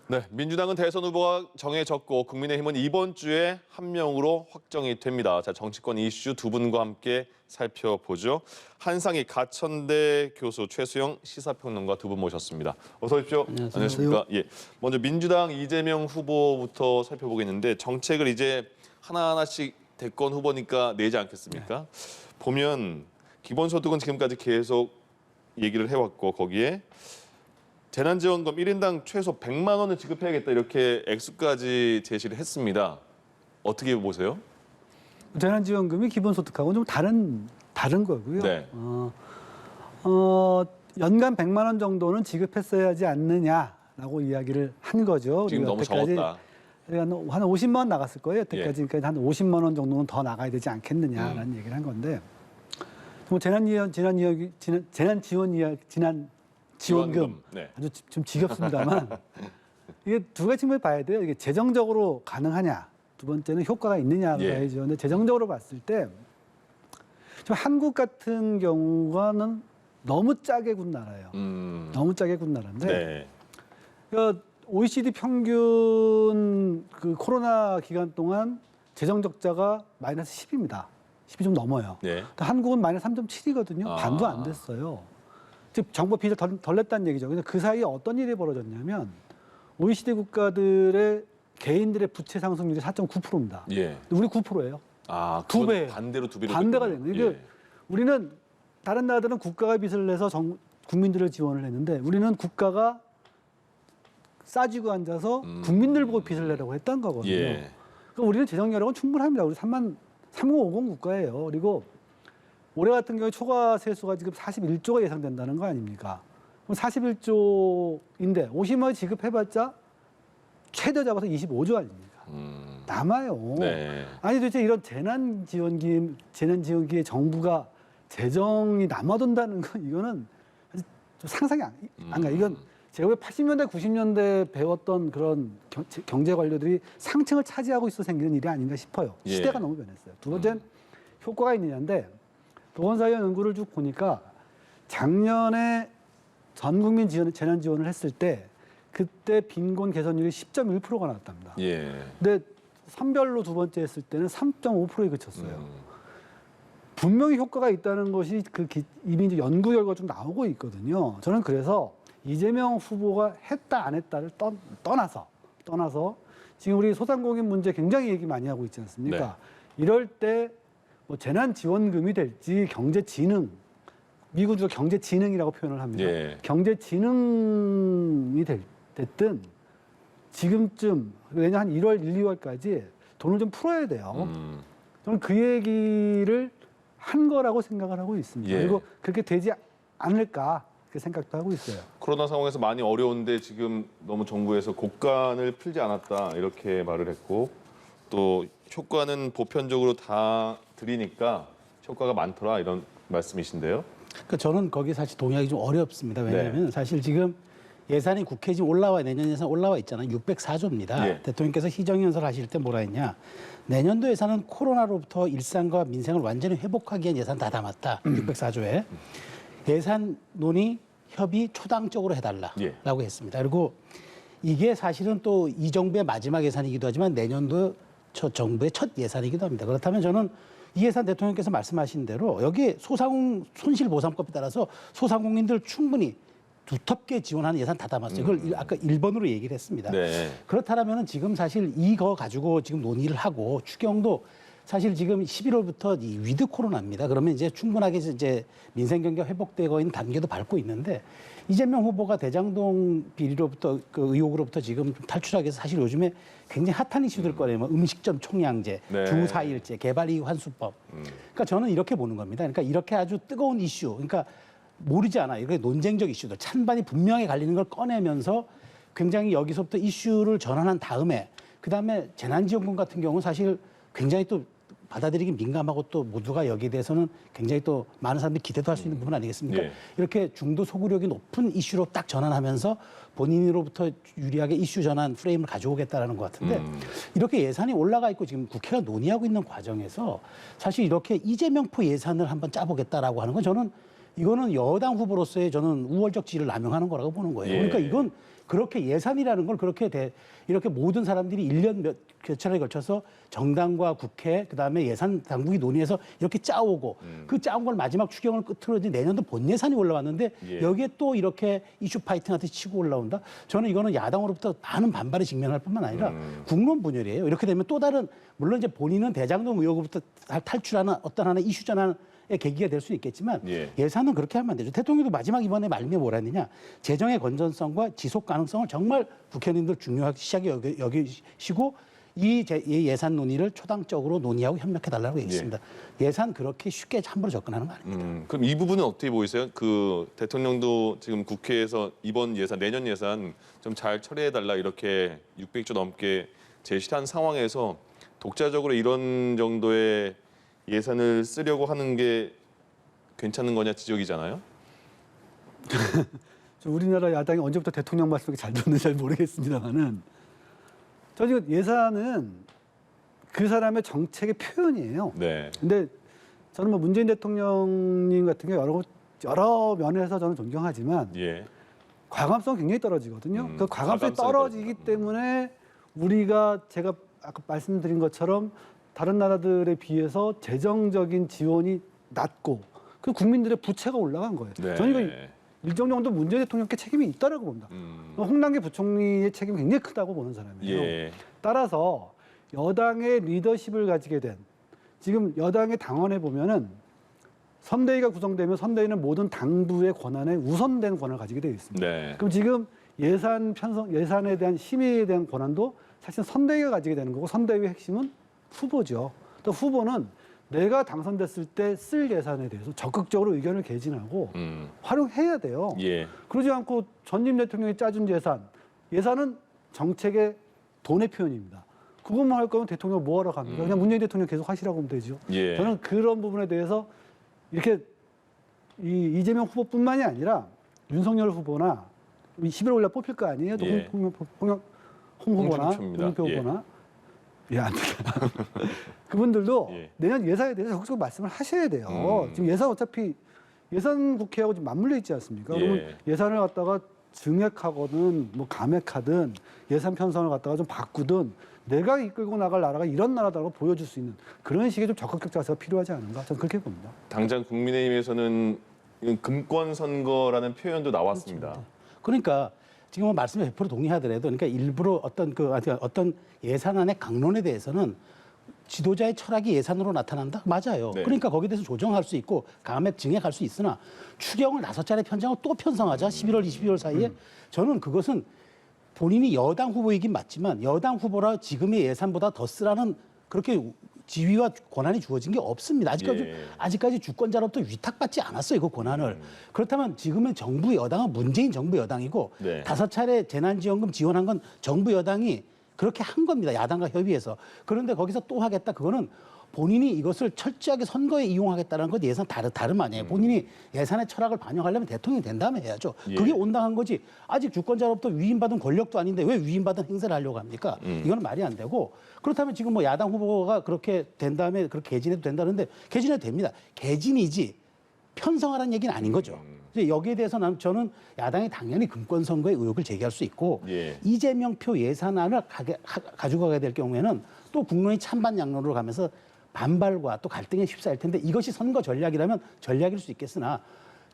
네, 민주당은 대선 후보가 정해졌고 국민의힘은 이번 주에 한 명으로 확정이 됩니다. 자, 정치권 이슈 두 분과 함께 살펴보죠. 한상희 가천대 교수, 최수영 시사평론가 두 분 모셨습니다. 어서 오십시오. 안녕하십니까? 예, 먼저 민주당 이재명 후보부터 살펴보겠는데 정책을 이제 하나하나씩 대권 후보니까 내지 않겠습니까? 보면 기본소득은 지금까지 계속 얘기를 해왔고 거기에 재난지원금 1인당 최소 100만 원을 지급해야겠다 이렇게 액수까지 제시를 했습니다. 어떻게 보세요? 재난지원금이 기본소득하고는 좀 다른 거고요. 네. 연간 100만 원 정도는 지급했어야 하지 않느냐라고 이야기를 한 거죠. 지금 너무 적었다. 한 50만 원 나갔을 거예요. 여태까지. 예. 그러니까 한 50만 원 정도는 더 나가야 되지 않겠느냐라는 얘기를 한 건데, 뭐 지원금 네. 아주 좀 지겹습니다만 이게 두 가지 측면을 봐야 돼요. 이게 재정적으로 가능하냐, 두 번째는 효과가 있느냐를 예. 봐야죠. 근데 재정적으로 봤을 때 좀 한국 같은 경우는 너무 짜게 군 나라예요. 너무 짜게 군 나라인데 네. 그 OECD 평균 그 코로나 기간 동안 재정 적자가 마이너스 10입니다. 10이 좀 넘어요. 네. 한국은 마이너스 3.7이거든요. 아. 반도 안 됐어요. 즉 정부 빚을 덜 냈다는 얘기죠. 근데 그 사이에 어떤 일이 벌어졌냐면 OECD 국가들의 개인들의 부채 상승률이 4.9%입니다. 예. 우리 9%예요. 아, 두 배. 반대로 두 배로 반대가 됐군요. 되는 거예요. 이게 우리는 다른 나라들은 국가가 빚을 내서 국민들을 지원을 했는데 우리는 국가가 싸지고 앉아서 국민들 보고 빚을 내라고 했던 거거든요. 예. 그러니까 우리는 재정 여력은 충분합니다. 우리 3050 국가예요. 그리고 올해 같은 경우에 초과 세수가 지금 41조가 예상된다는 거 아닙니까? 그럼 41조인데 50만 원 지급해봤자 최대 잡아서 25조 아닙니까? 남아요. 네. 아니 도대체 이런 재난지원기에 정부가 재정이 남아돈다는 건 이거는 좀 상상이 안 가. 이건 제가 왜 80년대, 90년대 배웠던 그런 경제 관료들이 상층을 차지하고 있어 생기는 일이 아닌가 싶어요. 예. 시대가 너무 변했어요. 두 번째는 효과가 있느냐인데 보건사회원 연구를 쭉 보니까 작년에 전 국민 재난 지원을 했을 때 그때 빈곤 개선율이 10.1%가 나왔답니다. 예. 근데 선별로 두 번째 했을 때는 3.5%에 그쳤어요. 분명히 효과가 있다는 것이 이미 이제 연구 결과가 좀 나오고 있거든요. 저는 그래서 이재명 후보가 했다 안 했다를 떠나서 지금 우리 소상공인 문제 굉장히 얘기 많이 하고 있지 않습니까? 네. 이럴 때 뭐 재난지원금이 될지 경제진흥, 미국도 경제진흥이라고 표현을 합니다. 예. 경제진흥이 됐든 지금쯤 내년 한 1월, 1, 2월까지 돈을 좀 풀어야 돼요. 저는 그 얘기를 한 거라고 생각을 하고 있습니다. 예. 그리고 그렇게 되지 않을까 그 생각도 하고 있어요. 코로나 상황에서 많이 어려운데 지금 너무 정부에서 곡간을 풀지 않았다 이렇게 말을 했고 또 효과는 보편적으로 다 드리니까 효과가 많더라 이런 말씀이신데요. 그러니까 저는 거기 사실 동의하기 좀 어렵습니다. 왜냐하면 사실 지금 예산이 국회에 지금 내년 예산 올라와 있잖아요. 604조입니다. 예. 대통령께서 희정연설 하실 때 뭐라 했냐. 내년도 예산은 코로나로부터 일상과 민생을 완전히 회복하기 위한 예산 다 담았다. 604조에. 예산 논의, 협의 초당적으로 해달라라고 했습니다. 그리고 이게 사실은 또 이 정부의 마지막 예산이기도 하지만 내년도 정부의 첫 예산이기도 합니다. 그렇다면 저는 이 예산 대통령께서 말씀하신 대로 여기에 손실보상법에 따라서 소상공인들 충분히 두텁게 지원하는 예산 다 담았어요. 이걸 아까 1번으로 얘기를 했습니다. 네. 그렇다면 지금 사실 이거 가지고 지금 논의를 하고 추경도 사실 지금 11월부터 이 위드 코로나입니다. 그러면 이제 충분하게 이제 민생 경기가 회복되고 있는 단계도 밟고 있는데 이재명 후보가 대장동 비리로부터 그 의혹으로부터 지금 좀 탈출하기 위해서 사실 요즘에 굉장히 핫한 이슈들 거예요. 뭐 음식점 총량제, 네. 주 4일제, 개발이익 환수법. 그러니까 저는 이렇게 보는 겁니다. 그러니까 이렇게 아주 뜨거운 이슈, 그러니까 모르지 않아. 이게 논쟁적 이슈들, 찬반이 분명히 갈리는 걸 꺼내면서 굉장히 여기서부터 이슈를 전환한 다음에 그다음에 재난지원금 같은 경우는 사실 굉장히 또 받아들이기 민감하고 또 모두가 여기에 대해서는 굉장히 또 많은 사람들이 기대도 할 수 있는 부분 아니겠습니까? 예. 이렇게 중도 소구력이 높은 이슈로 딱 전환하면서 본인으로부터 유리하게 이슈 전환 프레임을 가져오겠다라는 것 같은데 이렇게 예산이 올라가 있고 지금 국회가 논의하고 있는 과정에서 사실 이렇게 이재명포 예산을 한번 짜보겠다라고 하는 건 저는 이거는 여당 후보로서의 저는 우월적 지위를 남용하는 거라고 보는 거예요. 예. 그러니까 이건 그렇게 예산이라는 걸 이렇게 모든 사람들이 1년 몇 차례에 걸쳐서 정당과 국회 그다음에 예산 당국이 논의해서 이렇게 짜오고 그 짜온 걸 마지막 추경을 끝으로 이제 내년도 본 예산이 올라왔는데 예. 여기에 여기에 또 이렇게 이슈 파이팅한테 치고 올라온다. 저는 이거는 야당으로부터 많은 반발에 직면할 뿐만 아니라 국론 분열이에요. 이렇게 되면 또 다른 물론 이제 본인은 대장동 의혹으로부터 탈출하는 어떤 하나의 이슈 전환의 계기가 될 수 있겠지만 예. 예산은 그렇게 하면 안 되죠. 대통령도 마지막 이번에 말미에 뭐라 했느냐. 재정의 건전성과 지속 가능성을 정말 국회의원님들 중요하게 여기시고 이 예산 논의를 초당적으로 논의하고 협력해달라고 얘기했습니다. 예산 그렇게 쉽게 함부로 접근하는 거 아닙니다. 그럼 이 부분은 어떻게 보이세요? 그 대통령도 지금 국회에서 이번 예산, 내년 예산 좀 잘 처리해달라 이렇게 600조 넘게 제시한 상황에서 독자적으로 이런 정도의 예산을 쓰려고 하는 게 괜찮은 거냐 지적이잖아요. 우리나라 야당이 언제부터 대통령 말씀을 잘 듣는지 잘 모르겠습니다만은 저 지금 예산은 그 사람의 정책의 표현이에요. 네. 근데 저는 뭐 문재인 대통령님 같은 경우 여러 면에서 저는 존경하지만 예. 과감성 굉장히 떨어지거든요. 그 과감성이 과감성이 떨어지기 떨어진다. 때문에 우리가 제가 아까 말씀드린 것처럼 다른 나라들에 비해서 재정적인 지원이 낮고 그 국민들의 부채가 올라간 거예요. 네. 저는 이거 일정 정도 문재인 대통령께 책임이 있다라고 봅니다. 홍남기 부총리의 책임이 굉장히 크다고 보는 사람이에요. 예. 따라서 여당의 리더십을 가지게 된 지금 여당의 당원에 보면은 선대위가 구성되면 선대위는 모든 당부의 권한에 우선된 권한을 가지게 되어 있습니다. 네. 그럼 지금 예산에 대한 심의에 대한 권한도 사실 선대위가 가지게 되는 거고 선대위의 핵심은 후보죠. 또 후보는 내가 당선됐을 때 쓸 예산에 대해서 적극적으로 의견을 개진하고 활용해야 돼요. 예. 그러지 않고 전임 대통령이 짜준 예산은 정책의 돈의 표현입니다. 그것만 할 거면 대통령 뭐하러 갑니까? 그냥 문재인 대통령 계속 하시라고 하면 되죠. 예. 저는 그런 부분에 대해서 이렇게 이재명 후보뿐만이 아니라 윤석열 후보나 11월 날 뽑힐 거 아니에요? 예. 홍 후보나 홍준표입니다. 홍준표 후보나 안 돼요. 그분들도 예. 내년 예산에 대해서 적극적으로 말씀을 하셔야 돼요. 지금 예산 어차피 예산 국회하고 지금 맞물려 있지 않습니까? 예. 그러면 예산을 갖다가 증액하거든 뭐 감액하든 예산 편성을 갖다가 좀 바꾸든 내가 이끌고 나갈 나라가 이런 나라다라고 보여줄 수 있는 그런 식의 좀 적극적 자세가 필요하지 않은가? 저는 그렇게 봅니다. 당장 국민의힘에서는 금권 선거라는 표현도 나왔습니다. 그러니까 지금 말씀에 100% 동의하더라도 그러니까 일부러 어떤 예산안의 강론에 대해서는 지도자의 철학이 예산으로 나타난다? 맞아요. 네. 그러니까 거기에 대해서 조정할 수 있고 감액 증액할 수 있으나 추경을 5차례 편성하고 또 편성하자 11월, 12월 사이에 저는 그것은 본인이 여당 후보이긴 맞지만 여당 후보라 지금의 예산보다 더 쓰라는 그렇게 지위와 권한이 주어진 게 없습니다. 아직까지 주권자로부터 위탁받지 않았어요, 그 권한을. 그렇다면 지금의 정부 여당은 문재인 정부 여당이고 네. 5차례 재난지원금 지원한 건 정부 여당이 그렇게 한 겁니다. 야당과 협의해서. 그런데 거기서 또 하겠다. 그거는 본인이 이것을 철저하게 선거에 이용하겠다는 것 예산 다름 아니에요. 본인이 예산의 철학을 반영하려면 대통령이 된 다음에 해야죠. 예. 그게 온당한 거지. 아직 주권자로부터 위임받은 권력도 아닌데 왜 위임받은 행세를 하려고 합니까? 이건 말이 안 되고 그렇다면 지금 뭐 야당 후보가 그렇게 된 다음에 그렇게 개진해도 된다는데 개진해도 됩니다. 개진이지 편성하라는 얘기는 아닌 거죠. 이제 여기에 대해서 저는 야당이 당연히 금권 선거의 의혹을 제기할 수 있고 예. 이재명표 예산안을 가지고 가게 될 경우에는 또 국론이 찬반 양론으로 가면서 반발과 또 갈등에 휩싸일 텐데 이것이 선거 전략이라면 전략일 수 있겠으나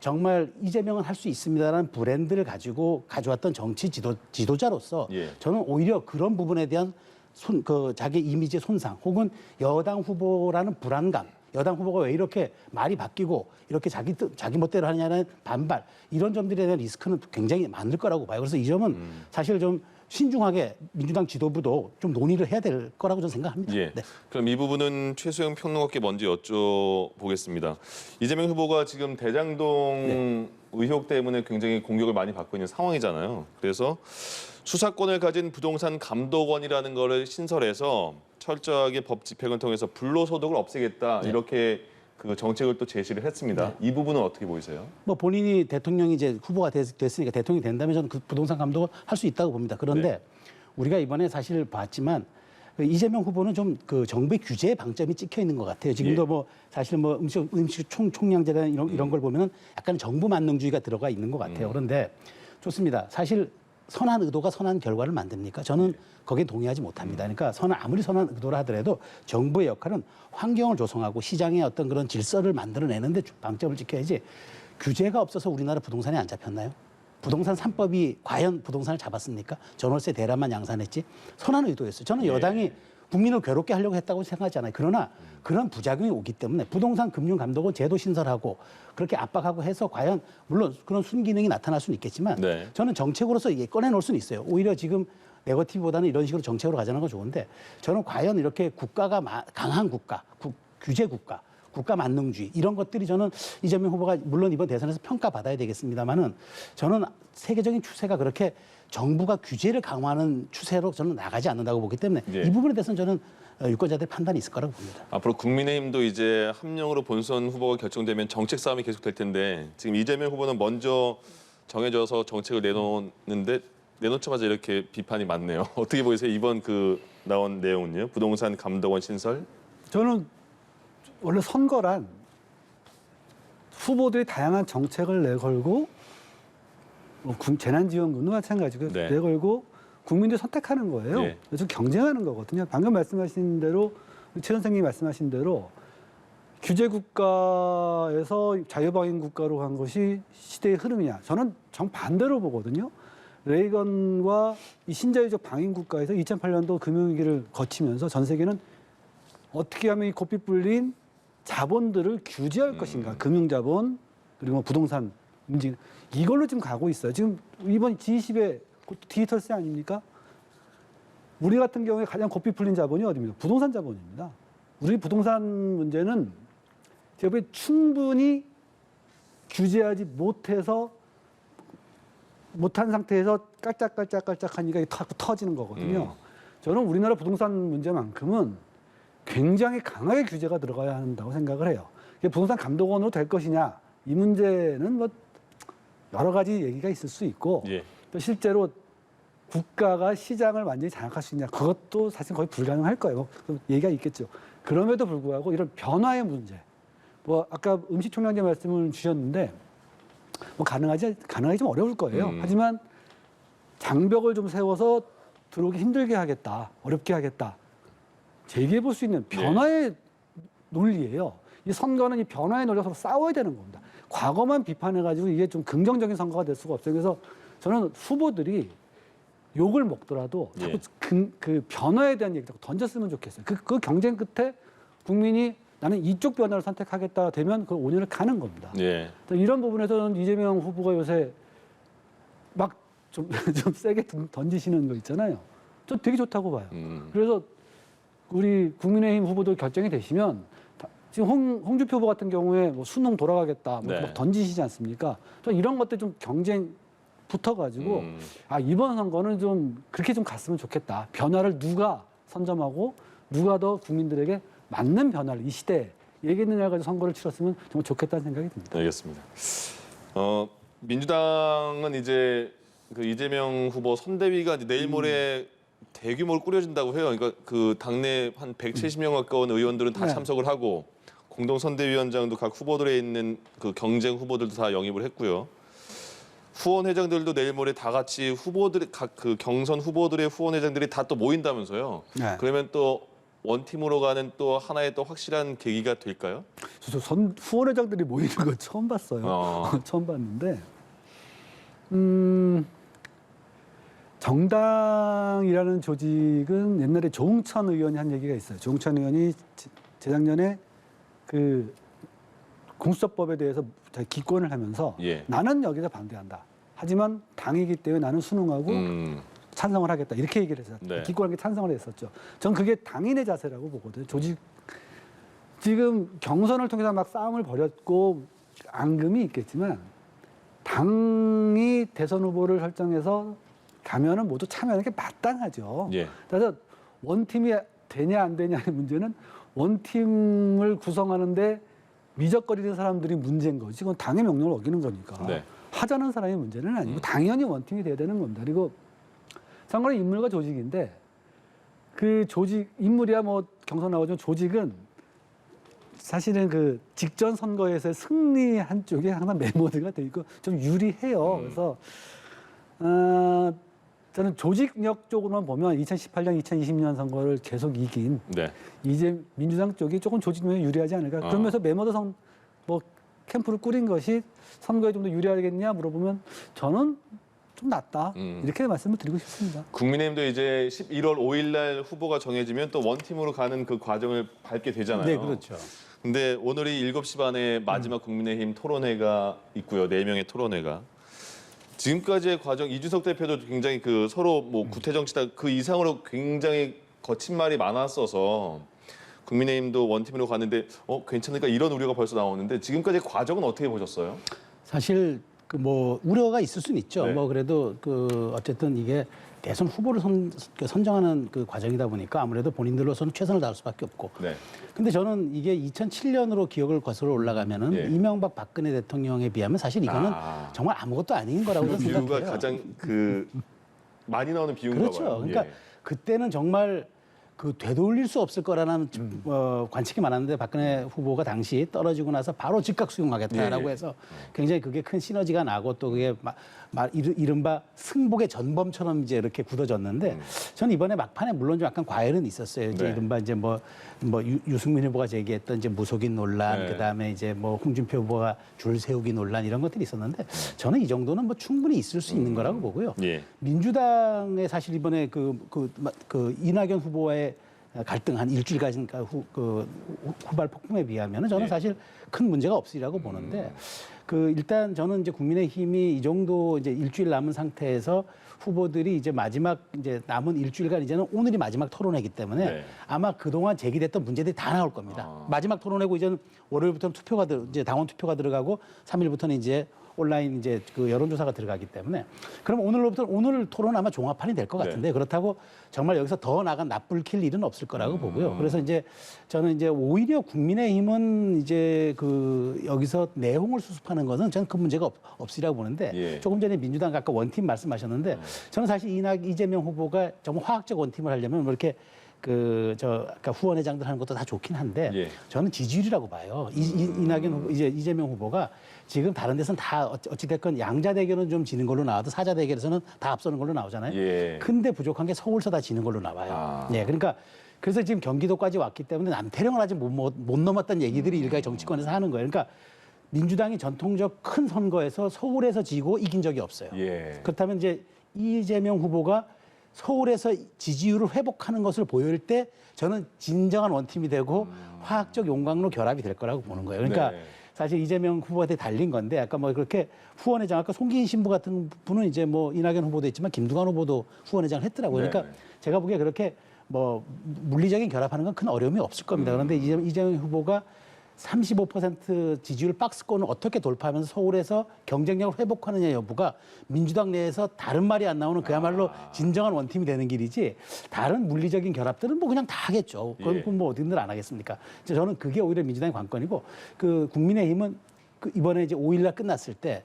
정말 이재명은 할 수 있습니다라는 브랜드를 가지고 가져왔던 정치 지도자로서 예. 저는 오히려 그런 부분에 대한 자기 이미지의 손상 혹은 여당 후보라는 불안감 여당 후보가 왜 이렇게 말이 바뀌고 이렇게 자기 멋대로 하느냐는 반발 이런 점들에 대한 리스크는 굉장히 많을 거라고 봐요. 그래서 이 점은 사실 좀 신중하게 민주당 지도부도 좀 논의를 해야 될 거라고 저는 생각합니다. 예. 네. 그럼 이 부분은 최수영 평론가께 먼저 여쭤보겠습니다. 이재명 후보가 지금 대장동 의혹 때문에 굉장히 공격을 많이 받고 있는 상황이잖아요. 그래서 수사권을 가진 부동산 감독원이라는 거를 신설해서 철저하게 법 집행을 통해서 불로소득을 없애겠다 이렇게 그 정책을 또 제시를 했습니다. 이 부분은 어떻게 보이세요? 뭐 본인이 대통령이 이제 후보가 됐으니까 대통령이 된다면 저는 그 부동산 감독을 할 수 있다고 봅니다. 그런데 우리가 이번에 사실 봤지만 그 이재명 후보는 좀 그 정부의 규제에 방점이 찍혀 있는 것 같아요. 지금도 뭐 사실 뭐 음식 총량제나 이런 걸 보면은 약간 정부 만능주의가 들어가 있는 것 같아요. 그런데 좋습니다. 사실 선한 의도가 선한 결과를 만듭니까? 저는 거기에 동의하지 못합니다. 그러니까 아무리 선한 의도를 하더라도 정부의 역할은 환경을 조성하고 시장의 어떤 그런 질서를 만들어내는데 방점을 찍혀야지. 규제가 없어서 우리나라 부동산이 안 잡혔나요? 부동산 3법이 과연 부동산을 잡았습니까? 전월세 대란만 양산했지. 선한 의도였어요. 저는 여당이 국민을 괴롭게 하려고 했다고 생각하지 않아요. 그러나 그런 부작용이 오기 때문에 부동산 금융감독원 제도 신설하고 그렇게 압박하고 해서 과연 물론 그런 순기능이 나타날 수는 있겠지만 네. 저는 정책으로서 이게 꺼내놓을 수는 있어요. 오히려 지금 네거티브보다는 이런 식으로 정책으로 가자는 건 좋은데 저는 과연 이렇게 국가가 강한 국가, 규제 국가, 국가 만능주의 이런 것들이 저는 이재명 후보가 물론 이번 대선에서 평가받아야 되겠습니다만은 저는 세계적인 추세가 그렇게 정부가 규제를 강화하는 추세로 저는 나가지 않는다고 보기 때문에 예. 이 부분에 대해서는 저는 유권자들의 판단이 있을 거라고 봅니다. 앞으로 국민의힘도 이제 함령으로 본선 후보가 결정되면 정책 싸움이 계속될 텐데 지금 이재명 후보는 먼저 정해져서 정책을 내놓는데 내놓자마자 이렇게 비판이 많네요. 어떻게 보세요? 이번 그 나온 내용은요? 부동산 감독원 신설? 저는 원래 선거란 후보들이 다양한 정책을 내걸고 재난지원금도 마찬가지고 네. 내걸고 국민들이 선택하는 거예요. 예. 그래서 경쟁하는 거거든요. 방금 말씀하신 대로 최 선생님이 말씀하신 대로 규제 국가에서 자유방임 국가로 간 것이 시대의 흐름이냐. 저는 정반대로 보거든요. 레이건과 이 신자유적 방임 국가에서 2008년도 금융위기를 거치면서 전 세계는 어떻게 하면 이 고삐 뿔린 자본들을 규제할 것인가. 금융자본 그리고 부동산 문제 이걸로 지금 가고 있어요. 지금 이번 G20의 디지털세 아닙니까? 우리 같은 경우에 가장 고삐 풀린 자본이 어디입니까? 부동산 자본입니다. 우리 부동산 문제는 제가 보기엔 충분히 규제하지 못한 상태에서 깔짝깔짝하니까 이게 터지는 거거든요. 저는 우리나라 부동산 문제만큼은 굉장히 강하게 규제가 들어가야 한다고 생각을 해요. 이게 부동산 감독원으로 될 것이냐 이 문제는 뭐 여러 가지 얘기가 있을 수 있고 예. 또 실제로 국가가 시장을 완전히 장악할 수 있냐 그것도 사실 거의 불가능할 거예요. 뭐 얘기가 있겠죠. 그럼에도 불구하고 이런 변화의 문제, 뭐 아까 음식총량제 말씀을 주셨는데 뭐 가능하기 좀 어려울 거예요. 하지만 장벽을 좀 세워서 들어오기 힘들게 하겠다, 어렵게 하겠다. 제기해 볼 수 있는 변화의 논리예요. 이 선거는 이 변화의 논리가 서로 싸워야 되는 겁니다. 과거만 비판해가지고 이게 좀 긍정적인 선거가 될 수가 없어요. 그래서 저는 후보들이 욕을 먹더라도 자꾸 그 변화에 대한 얘기 자꾸 던졌으면 좋겠어요. 그 경쟁 끝에 국민이 나는 이쪽 변화를 선택하겠다 되면 그 5년을 가는 겁니다. 예. 이런 부분에서는 이재명 후보가 요새 막 좀 세게 던지시는 거 있잖아요. 저 되게 좋다고 봐요. 그래서 우리 국민의힘 후보도 결정이 되시면 지금 홍준표 후보 같은 경우에 뭐 수능 돌아가겠다 뭐 막 던지시지 않습니까? 저 이런 것들 좀 경쟁 붙어가지고 아 이번 선거는 좀 그렇게 좀 갔으면 좋겠다. 변화를 누가 선점하고 누가 더 국민들에게 맞는 변화를 이 시대에 얘기했느냐 가지고 선거를 치렀으면 정말 좋겠다는 생각이 듭니다. 알겠습니다. 민주당은 이제 그 이재명 후보 선대위가 이제 내일 모레 대규모로 꾸려진다고 해요. 그러니까 그 당내 한 170명 가까운 의원들은 다 네. 참석을 하고 공동 선대위원장도 각 후보들에 있는 그 경쟁 후보들도 다 영입을 했고요. 후원 회장들도 내일 모레 다 같이 후보들 각 그 경선 후보들의 후원 회장들이 다 또 모인다면서요. 네. 그러면 또 원팀으로 가는 또 하나의 또 확실한 계기가 될까요? 저 후원회장들이 모이는 거 처음 봤어요. 처음 봤는데 정당이라는 조직은 옛날에 조응천 의원이 한 얘기가 있어요. 조응천 의원이 재작년에 그 공수처법에 대해서 기권을 하면서 나는 여기서 반대한다. 하지만 당이기 때문에 나는 순응하고 찬성을 하겠다. 이렇게 얘기를 했어요. 네. 기권한 게 찬성을 했었죠. 전 그게 당인의 자세라고 보거든요. 조직 지금 경선을 통해서 막 싸움을 벌였고 앙금이 있겠지만 당이 대선 후보를 설정해서 가면은 모두 참여하는 게 마땅하죠. 그래서 원팀이 되냐 안 되냐의 문제는 원팀을 구성하는데 미적거리는 사람들이 문제인 거지. 그건 당의 명령을 어기는 거니까. 하자는 사람이 문제는 아니고 당연히 원팀이 돼야 되는 겁니다. 그리고 선거는 인물과 조직인데 그 조직 인물이야 뭐 경선 나오지만 조직은 사실은 그 직전 선거에서의 승리한 쪽에 항상 매모드가 돼 있고 좀 유리해요. 그래서 저는 조직력 쪽으로만 보면 2018년, 2020년 선거를 계속 이긴 네. 이제 민주당 쪽이 조금 조직력이 유리하지 않을까. 그러면서 메모드 뭐 캠프를 꾸린 것이 선거에 좀 더 유리하겠냐 물어보면 저는 좀 낫다. 이렇게 말씀을 드리고 싶습니다. 국민의힘도 이제 11월 5일 날 후보가 정해지면 또 원팀으로 가는 그 과정을 밟게 되잖아요. 네, 그렇죠. 근데 오늘이 7시 반에 마지막 국민의힘 토론회가 있고요. 4명의 토론회가. 지금까지의 과정 이준석 대표도 굉장히 그 서로 뭐 구태정치다 그 이상으로 굉장히 거친 말이 많았어서 국민의힘도 원팀으로 갔는데 괜찮을까 이런 우려가 벌써 나오는데 지금까지 과정은 어떻게 보셨어요? 사실 그 뭐 우려가 있을 수는 있죠. 네. 뭐 그래도 그 어쨌든 이게 대선 후보를 선정하는 그 과정이다 보니까 아무래도 본인들로서는 최선을 다할 수밖에 없고. 네. 근데 저는 이게 2007년으로 기억을 거슬러 올라가면은 예. 이명박 박근혜 대통령에 비하면 사실 이거는 정말 아무것도 아닌 거라고 그 생각해요. 비유가 가장 그 많이 나오는 비유인가 그렇죠. 봐요. 그러니까 예. 그때는 정말 그 되돌릴 수 없을 거라는 관측이 많았는데 박근혜 후보가 당시 떨어지고 나서 바로 즉각 수용하겠다라고 예, 예. 해서 굉장히 그게 큰 시너지가 나고 또 그게 이른바 승복의 전범처럼 이제 이렇게 굳어졌는데 저는 이번에 막판에 물론 좀 약간 과열은 있었어요. 이제 네. 이른바 이제 뭐 유승민 후보가 제기했던 이제 무속인 논란, 네. 그다음에 이제 뭐 홍준표 후보가 줄 세우기 논란 이런 것들이 있었는데 저는 이 정도는 뭐 충분히 있을 수 있는 거라고 보고요. 예. 민주당의 사실 이번에 그 이낙연 후보와의 갈등 한 일주일까지 후발 폭풍에 비하면 저는 예. 사실 큰 문제가 없으리라고 보는데 일단 저는 이제 국민의힘이 이 정도 이제 일주일 남은 상태에서 후보들이 이제 마지막 이제 남은 일주일간 이제는 오늘이 마지막 토론회이기 때문에 네. 아마 그동안 제기됐던 문제들이 다 나올 겁니다. 마지막 토론회고 이제는 월요일부터는 이제 당원 투표가 들어가고 3일부터는 이제 온라인 이제 그 여론조사가 들어가기 때문에 그럼 오늘 토론 아마 종합판이 될 것 같은데 그렇다고 정말 여기서 더 나간 납불 킬 일은 없을 거라고 보고요. 그래서 이제 저는 이제 오히려 국민의힘은 이제 그 여기서 내용을 수습하는 것은 저는 큰 문제가 없으리라고 보는데 예. 조금 전에 민주당 아까 원팀 말씀하셨는데 저는 사실 이재명 후보가 정말 화학적 원팀을 하려면 뭐 이렇게 아까 후원회장들 하는 것도 다 좋긴 한데 예. 저는 지지율이라고 봐요. 이낙연 후보, 이재명 후보가 지금 다른 데서는 다 어찌됐건 양자 대결은 좀 지는 걸로 나와도 사자 대결에서는 다 앞서는 걸로 나오잖아요. 예. 근데 부족한 게 서울서 다 지는 걸로 나와요. 예, 그러니까 그래서 지금 경기도까지 왔기 때문에 남태령을 아직 못 넘었다는 얘기들이 일각의 정치권에서 하는 거예요. 그러니까 민주당이 전통적 큰 선거에서 서울에서 지고 이긴 적이 없어요. 예. 그렇다면 이제 이재명 후보가 서울에서 지지율을 회복하는 것을 보일 때 저는 진정한 원팀이 되고 화학적 용광로 결합이 될 거라고 보는 거예요. 그러니까 네. 사실 이재명 후보한테 달린 건데 아까 뭐 그렇게 후원회장 아까 송기인 신부 같은 분은 이제 뭐 이낙연 후보도 있지만 김두관 후보도 후원회장을 했더라고요. 그러니까 네. 제가 보기에 그렇게 뭐 물리적인 결합하는 건 큰 어려움이 없을 겁니다. 그런데 이재명 후보가 35% 지지율 박스권을 어떻게 돌파하면서 서울에서 경쟁력을 회복하느냐 여부가 민주당 내에서 다른 말이 안 나오는 그야말로 진정한 원팀이 되는 길이지 다른 물리적인 결합들은 뭐 그냥 다 하겠죠. 그건 뭐 어디든 안 하겠습니까? 저는 그게 오히려 민주당의 관건이고 국민의힘은 이번에 이제 5일날 끝났을 때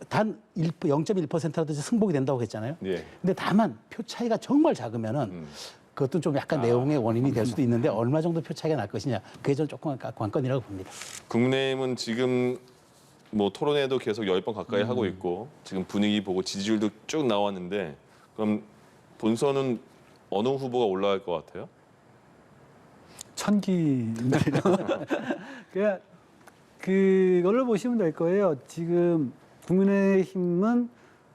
단 0.1%라도 승복이 된다고 했잖아요. 예. 근데 다만 표 차이가 정말 작으면은 그것도 좀 약간 내용의 원인이 될 수도 있는데 얼마 정도 표 차이가 날 것이냐 그게 저는 조금 관건이라고 봅니다. 국민의힘은 지금 뭐 토론회도 계속 10번 가까이 하고 있고 지금 분위기 보고 지지율도 쭉 나왔는데 그럼 본선은 어느 후보가 올라갈 것 같아요? 천기입니다. 그러니까 그걸로 보시면 될 거예요. 지금 국민의힘은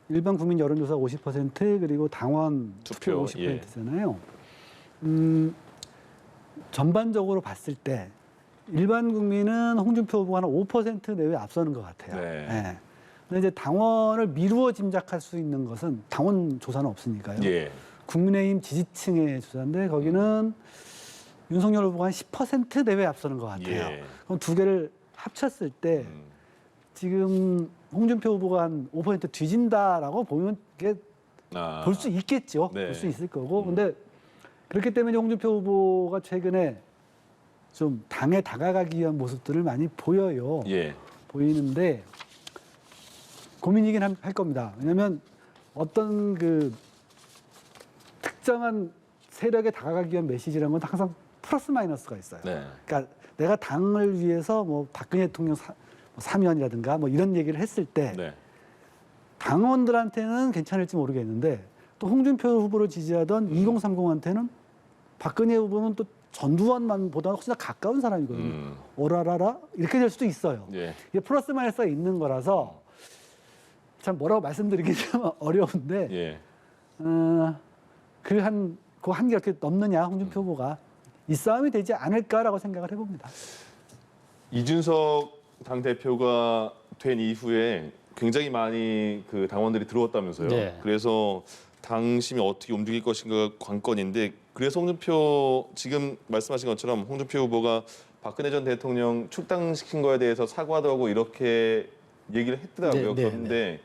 일반 국민 여론조사 50% 그리고 당원 투표 투표, 예. 50%잖아요. 전반적으로 봤을 때 일반 국민은 홍준표 후보가 한 5% 내외 앞서는 것 같아요. 네. 예. 근데 이제 당원을 미루어 짐작할 수 있는 것은 당원 조사는 없으니까요. 예. 국민의힘 지지층의 조사인데 거기는 윤석열 후보가 한 10% 내외 앞서는 것 같아요. 예. 그럼 두 개를 합쳤을 때 지금 홍준표 후보가 한 5% 뒤진다라고 보면 이게 볼 수 있겠죠. 네. 볼 수 있을 거고. 근데 그렇기 때문에 홍준표 후보가 최근에 좀 당에 다가가기 위한 모습들을 많이 보여요. 예. 보이는데 고민이긴 할 겁니다. 왜냐하면 어떤 그 특정한 세력에 다가가기 위한 메시지라는 건 항상 플러스 마이너스가 있어요. 네. 그러니까 내가 당을 위해서 뭐 박근혜 대통령 사면이라든가 뭐 이런 얘기를 했을 때 네. 당원들한테는 괜찮을지 모르겠는데 또 홍준표 후보를 지지하던 2030한테는 박근혜 후보는 또 전두환만보다 훨씬 더 가까운 사람이거든요. 오라라라 이렇게 될 수도 있어요. 예. 이게 플러스 마이너스가 있는 거라서 참 뭐라고 말씀드리기 좀 어려운데 예. 그 한계 어떻게 넘느냐 홍준표 후보가 이 싸움이 되지 않을까라고 생각을 해봅니다. 이준석 당 대표가 된 이후에 굉장히 많이 그 당원들이 들어왔다면서요. 네. 그래서 당심이 어떻게 움직일 것인가 관건인데 그래서 홍준표 지금 말씀하신 것처럼 홍준표 후보가 박근혜 전 대통령 출당시킨 거에 대해서 사과도 하고 이렇게 얘기를 했더라고요. 네, 네, 그런데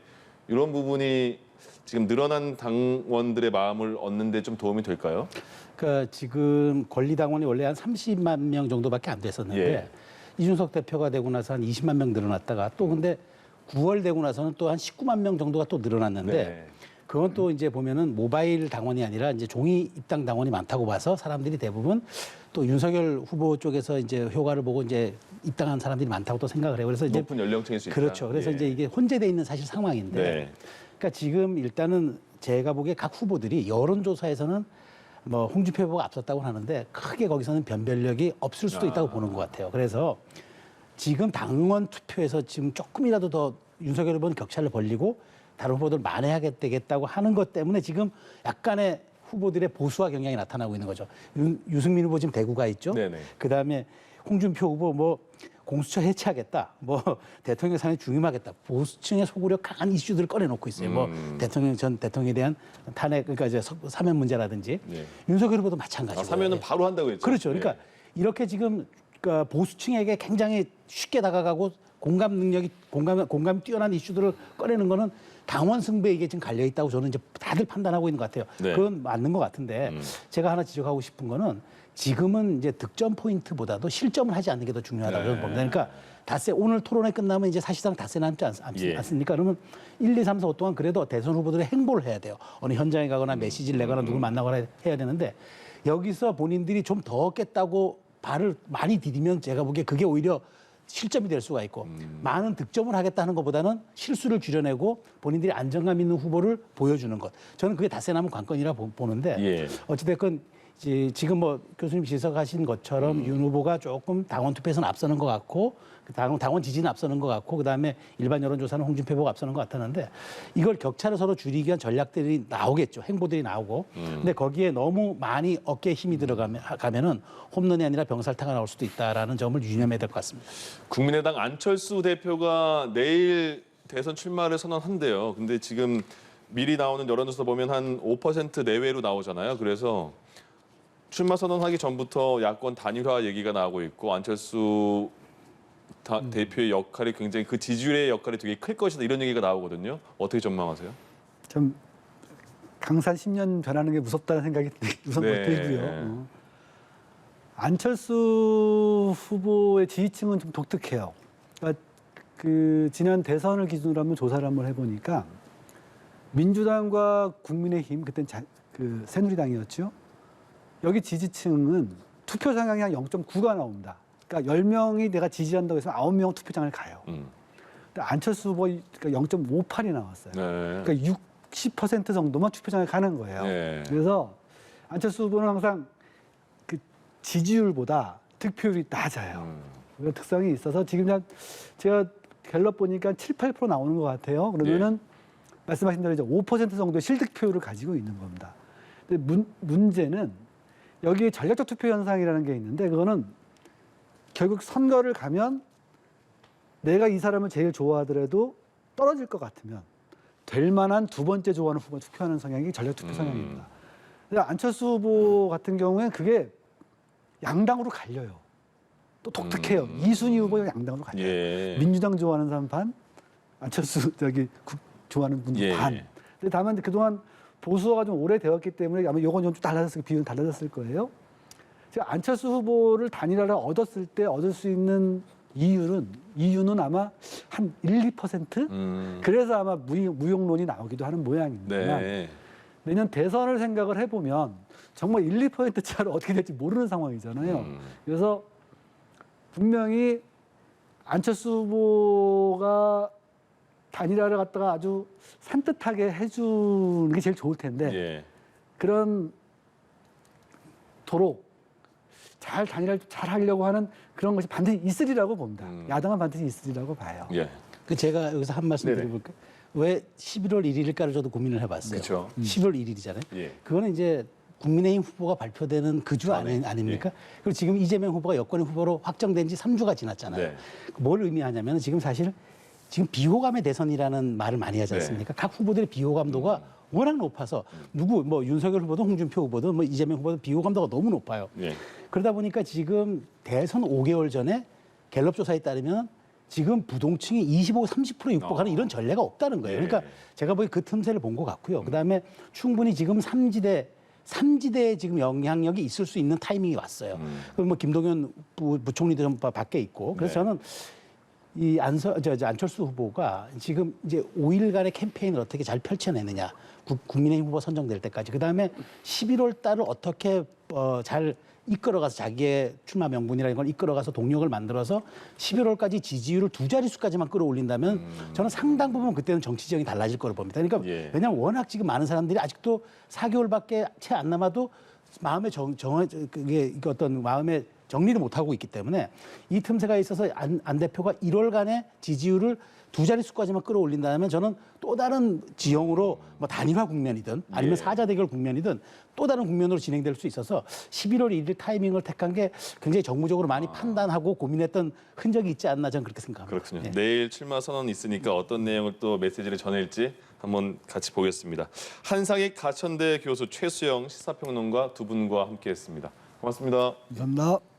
이런 부분이 지금 늘어난 당원들의 마음을 얻는 데 좀 도움이 될까요? 그러니까 지금 권리당원이 원래 한 30만 명 정도밖에 안 됐었는데 예. 이준석 대표가 되고 나서 한 20만 명 늘어났다가 또 근데 9월 되고 나서는 또 한 19만 명 정도가 또 늘어났는데 네. 그건 또 이제 보면은 모바일 당원이 아니라 이제 종이 입당 당원이 많다고 봐서 사람들이 대부분 또 윤석열 후보 쪽에서 이제 효과를 보고 이제 입당한 사람들이 많다고 또 생각을 해요. 그래서 이제 높은 연령층일 수 있다. 그렇죠. 그래서 예. 이제 이게 혼재돼 있는 사실 상황인데 네. 그러니까 지금 일단은 제가 보기에 각 후보들이 여론조사에서는 뭐 홍준표 후보가 앞섰다고 하는데 크게 거기서는 변별력이 없을 수도 있다고 보는 것 같아요. 그래서 지금 당원 투표에서 지금 조금이라도 더 윤석열 후보는 격차를 벌리고 다른 후보들 만회하게 되겠다고 하는 것 때문에 지금 약간의 후보들의 보수화 경향이 나타나고 있는 거죠. 유승민 후보 지금 대구가 있죠. 네네. 그다음에 홍준표 후보 뭐 공수처 해체하겠다, 뭐 대통령 사면 중임하겠다, 보수층의 소구력 강한 이슈들을 꺼내놓고 있어요. 뭐 대통령 전 대통령에 대한 탄핵, 그러니까 이제 사면 문제라든지 네. 윤석열 후보도 마찬가지고. 사면은 바로 한다고 했죠. 그렇죠. 그러니까 예. 이렇게 지금 그러니까 보수층에게 굉장히 쉽게 다가가고 공감 능력이 공감이 뛰어난 이슈들을 꺼내는 거는 당원 승부에 이게 지금 갈려 있다고 저는 이제 다들 판단하고 있는 것 같아요. 네. 그건 맞는 것 같은데 제가 하나 지적하고 싶은 거는 지금은 이제 득점 포인트보다도 실점을 하지 않는 게 더 중요하다고 저는 봅니다. 그러니까 닷새 오늘 토론회 끝나면 이제 사실상 닷새 남지 예. 않습니까? 그러면 1, 2, 3, 4, 5 동안 그래도 대선 후보들의 행보를 해야 돼요. 어느 현장에 가거나 메시지를 내거나 누굴 만나거나 해야 되는데 여기서 본인들이 좀 더 깼다고 발을 많이 디디면 제가 보기에 그게 오히려 실점이 될 수가 있고 많은 득점을 하겠다는 것보다는 실수를 줄여내고 본인들이 안정감 있는 후보를 보여주는 것. 저는 그게 닷새 남은 관건이라 보는데 예. 어찌됐건 지금 뭐 교수님 지적하신 것처럼 윤 후보가 조금 당원 투표에서는 앞서는 것 같고 당원 지지는 앞서는 것 같고 그다음에 일반 여론조사는 홍준표 후보가 앞서는 것 같았는데 이걸 격차를 서로 줄이기 위한 전략들이 나오겠죠. 행보들이 나오고. 근데 거기에 너무 많이 어깨에 힘이 들어가면은 홈런이 아니라 병살타가 나올 수도 있다라는 점을 유념해야 될 것 같습니다. 국민의당 안철수 대표가 내일 대선 출마를 선언한대요. 근데 지금 미리 나오는 여론조사 보면 한 5% 내외로 나오잖아요. 그래서 출마 선언하기 전부터 야권 단일화 얘기가 나오고 있고 안철수 대표의 역할이 굉장히 그 지지율의 역할이 되게 클 것이다 이런 얘기가 나오거든요. 어떻게 전망하세요? 좀 강산 10년 변하는 게 무섭다는 생각이 우선 네. 들고요. 안철수 후보의 지지층은 좀 독특해요. 그러니까 그 지난 대선을 기준으로 한번 조사를 한번 해보니까 민주당과 국민의힘 그때는 그 새누리당이었죠. 여기 지지층은 투표 상향이 한 0.9가 나옵니다. 그러니까 10명이 내가 지지한다고 해서 9명 투표장을 가요. 근데 안철수 후보 그러니까 0.58이 나왔어요. 네. 그러니까 60% 정도만 투표장에 가는 거예요. 네. 그래서 안철수 후보는 항상 그 지지율보다 득표율이 낮아요. 그런 특성이 있어서 지금 제가 갤럽 보니까 7, 8% 나오는 것 같아요. 그러면은 말씀하신 대로 이제 5% 정도의 실득표율을 가지고 있는 겁니다. 근데 문제는 여기에 전략적 투표 현상이라는 게 있는데 그거는 결국 선거를 가면 내가 이 사람을 제일 좋아하더라도 떨어질 것 같으면 될 만한 두 번째 좋아하는 후보 투표하는 성향이 전략 투표 성향입니다. 근데 안철수 후보 같은 경우에는 그게 양당으로 갈려요. 또 독특해요. 이순희 후보가 양당으로 갈려요. 예. 민주당 좋아하는 사람 반, 안철수 좋아하는 분들 예. 반. 근데 다만 그동안 보수가 좀 오래되었기 때문에 아마 요건 좀 달라졌을 비율은 달라졌을 거예요. 제가 안철수 후보를 단일화를 얻었을 때 얻을 수 있는 이유는 아마 한 1, 2%? 그래서 아마 무용론이 나오기도 하는 모양입니다. 네. 내년 대선을 생각을 해보면 정말 1, 2% 차로 어떻게 될지 모르는 상황이잖아요. 그래서 분명히 안철수 후보가 단일화를 갖다가 아주 산뜻하게 해주는 게 제일 좋을 텐데 예. 그런 도로 잘 단일화를 잘 하려고 하는 그런 것이 반드시 있으리라고 봅니다. 야당은 반드시 있으리라고 봐요. 예. 그 제가 여기서 한 말씀 네네. 드려볼까요? 왜 11월 1일일까를 저도 고민을 해봤어요. 그쵸. 11월 1일이잖아요. 예. 그거는 이제 국민의힘 후보가 발표되는 그 주 아닙니까? 그리고 지금 이재명 후보가 여권의 후보로 확정된 지 3주가 지났잖아요. 네. 뭘 의미하냐면 지금 사실 지금 비호감의 대선이라는 말을 많이 하지 않습니까? 각 후보들의 비호감도가 워낙 높아서 누구 뭐 윤석열 후보든 홍준표 후보든 뭐 이재명 후보든 비호감도가 너무 높아요. 예. 그러다 보니까 지금 대선 5개월 전에 갤럽 조사에 따르면 지금 부동층이 25, 30% 육박하는 이런 전례가 없다는 거예요. 예. 그러니까 제가 보기 그 틈새를 본 것 같고요. 그다음에 충분히 지금 삼지대에 지금 영향력이 있을 수 있는 타이밍이 왔어요. 그럼 뭐 김동연 부총리도 좀 밖에 있고. 그래서 네. 저는 이 안철수 후보가 지금 이제 5일간의 캠페인을 어떻게 잘 펼쳐내느냐. 국민의힘 후보 선정될 때까지. 그다음에 11월 달을 어떻게 잘 이끌어가서 자기의 출마 명분이라는 걸 이끌어가서 동력을 만들어서 11월까지 지지율을 2자릿수까지만 끌어올린다면 저는 상당 부분 그때는 정치 지형이 달라질 거로 봅니다. 그러니까 예. 왜냐하면 워낙 지금 많은 사람들이 아직도 4개월밖에 채 안 남아도 마음에 그게 어떤 마음에 정리를 못 하고 있기 때문에 이 틈새가 있어서 안 대표가 1월간의 지지율을 2자릿수까지만 끌어올린다면 저는 또 다른 지형으로 뭐 단일화 국면이든 아니면 예. 사자 대결 국면이든 또 다른 국면으로 진행될 수 있어서 11월 1일 타이밍을 택한 게 굉장히 정무적으로 많이 판단하고 고민했던 흔적이 있지 않나 저는 그렇게 생각합니다. 그렇군요. 네. 내일 출마 선언 있으니까 어떤 내용을 또 메시지를 전할지 한번 같이 보겠습니다. 한상익 가천대 교수 최수영 시사평론가 두 분과 함께했습니다. 고맙습니다. 감사합니다.